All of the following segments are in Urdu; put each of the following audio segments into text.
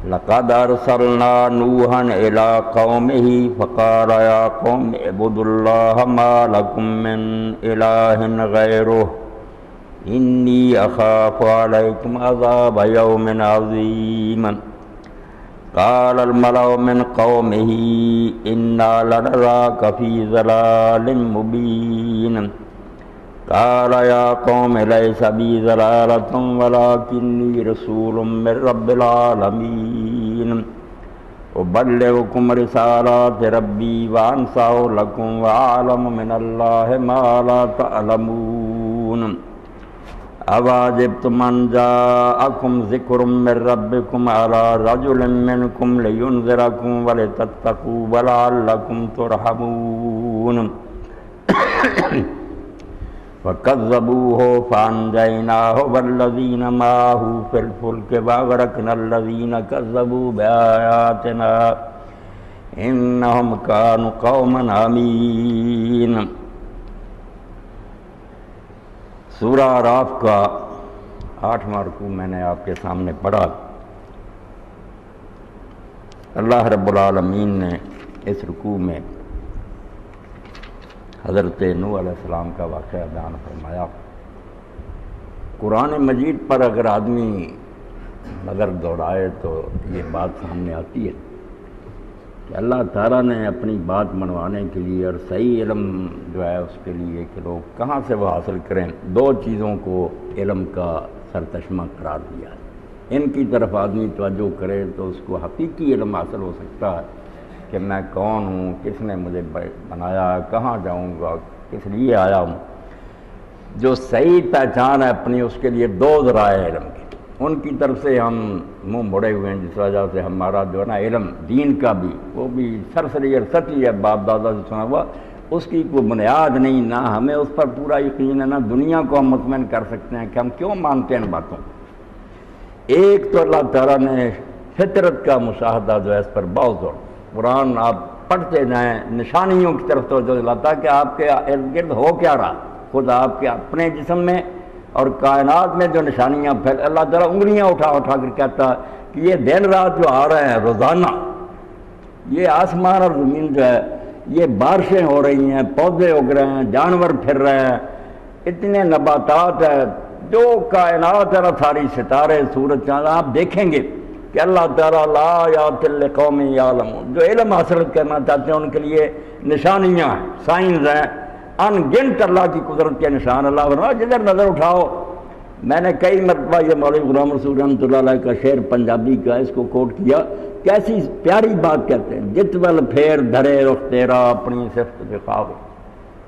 لقد ارسلنا نوحا الى قومه فقال يا قوم اعبدوا الله ما لكم من اله غيره انی اخاف علیکم عذاب یوم عظیم قال الملأ من قومه انا لنراک فی ضلال مبین قال یا قوم لیس بی ضلالۃ ولکنی رسول من رب العالمین ابلغکم رسالات ربی وانصح لکم واعلم من اللہ ما لا تعلمون اواجبتم ان جاءکم ذکر من ربکم علی رجل منکم لینذرکم ولتتقوا ولعلکم ترحمون فکذبوہ فانجیناہ والذین معہ فی الفلک واغرقنا الذین کذبوا بآیاتنا انہم کانوا قوما عمین۔ سورہ اعراف کا 8واں رکوع میں نے آپ کے سامنے پڑھا۔ اللہ رب العالمین نے اس رکوع میں حضرت نوح علیہ السلام کا واقعہ بیان فرمایا۔ قرآن مجید پر اگر آدمی نظر دوڑائے تو یہ بات سامنے آتی ہے کہ اللہ تعالیٰ نے اپنی بات منوانے کے لیے اور صحیح علم جو ہے اس کے لیے کہ لوگ کہاں سے وہ حاصل کریں، دو چیزوں کو علم کا سرچشمہ قرار دیا ہے۔ ان کی طرف آدمی توجہ کرے تو اس کو حقیقی علم حاصل ہو سکتا ہے کہ میں کون ہوں، کس نے مجھے بنایا، کہاں جاؤں گا، کس لیے آیا ہوں۔ جو صحیح پہچان ہے اپنی، اس کے لیے دو ذرائع علم کے، ان کی طرف سے ہم منہ موڑے ہوئے ہیں، جس وجہ سے ہمارا جو ہے نا علم دین کا بھی وہ بھی سرسری اور سطحی ہے، باپ دادا سے سنا ہوا، اس کی کوئی بنیاد نہیں، نہ ہمیں اس پر پورا یقین ہے، نہ دنیا کو ہم مطمئن کر سکتے ہیں کہ ہم کیوں مانتے ہیں ان باتوں۔ ایک تو اللہ تعالیٰ نے فطرت کا مشاہدہ جو ہے اس پر بہت زور، قرآن آپ پڑھتے جائیں، نشانیوں کی طرف توجہ دلاتا ہے کہ آپ کے ارد گرد ہو کیا رہا، خود آپ کے اپنے جسم میں اور کائنات میں جو نشانیاں پھیل، اللہ تعالیٰ انگلیاں اٹھا اٹھا کر کہتا ہے کہ یہ دن رات جو آ رہے ہیں روزانہ، یہ آسمان اور زمین جو ہے، یہ بارشیں ہو رہی ہیں، پودے اگ رہے ہیں، جانور پھر رہے ہیں، اتنے نباتات ہیں، جو کائنات ہے، ساری ستارے، سورج چاند، آپ دیکھیں گے کہ اللہ تعالیٰ لا یات لقوم یعلمون، جو علم حاصل کرنا چاہتے ہیں ان کے لیے نشانیاں ہیں، سائنز ہیں، ان گنت اللہ کی قدرت کے نشان۔ اللہ فرمایا جدھر نظر اٹھاؤ، میں نے کئی مرتبہ یہ مولوی غلام رسول رحمۃ اللہ علیہ کا شعر پنجابی کا اس کو کوٹ کیا، کیسی پیاری بات کہتے ہیں، جتول پھیر دھرے رخ تیرا اپنی صفت دکھاوے،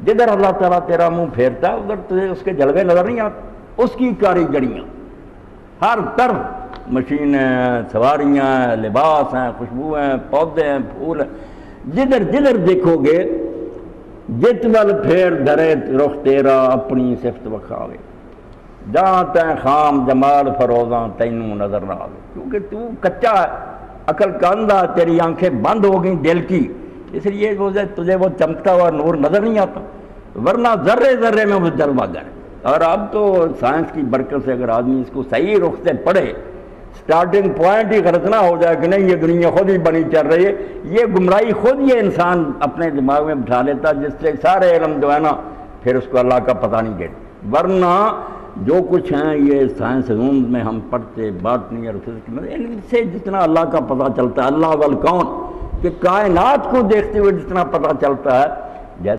جدھر اللہ تعالیٰ تیرا منہ پھیرتا ہے ادھر تجھے اس کے جلوے نظر نہیں آتے، اس کی کاریگریاں ہر طرف، مشینیں، سواریاں، لباس ہیں، خوشبو ہیں، پودے ہیں، پھول ہیں، جدھر جدھر دیکھو گے جتول پھیر دھرے رخ تیرا اپنی صفت وکھاوے، جہاں تیں خام جمال فروزاں تینوں نظر نہ آوے، کیونکہ تو کچا ہے، عقل کا اندھا، تیری آنکھیں بند ہو گئیں دل کی، اس لیے تجھے وہ چمکتا ہوا نور نظر نہیں آتا، ورنہ ذرے ذرے میں وہ جلوہ گر۔ اور اب تو سائنس کی برکت سے اگر آدمی اس کو صحیح رخ سے پڑھے، سٹارٹنگ پوائنٹ ہی غلط نہ ہو جائے کہ نہیں یہ دنیا خود ہی بنی چل رہی ہے، یہ گمراہی خود یہ انسان اپنے دماغ میں بٹھا لیتا، جس سے سارے علم جو ہے نا پھر اس کو اللہ کا پتہ نہیں گیا۔ ورنہ جو کچھ ہیں یہ سائنس علوم میں ہم پڑھتے، باٹنی اور فزکس میں، ان سے جتنا اللہ کا پتہ چلتا ہے، اللہ والکون کہ کائنات کو دیکھتے ہوئے جتنا پتہ چلتا ہے،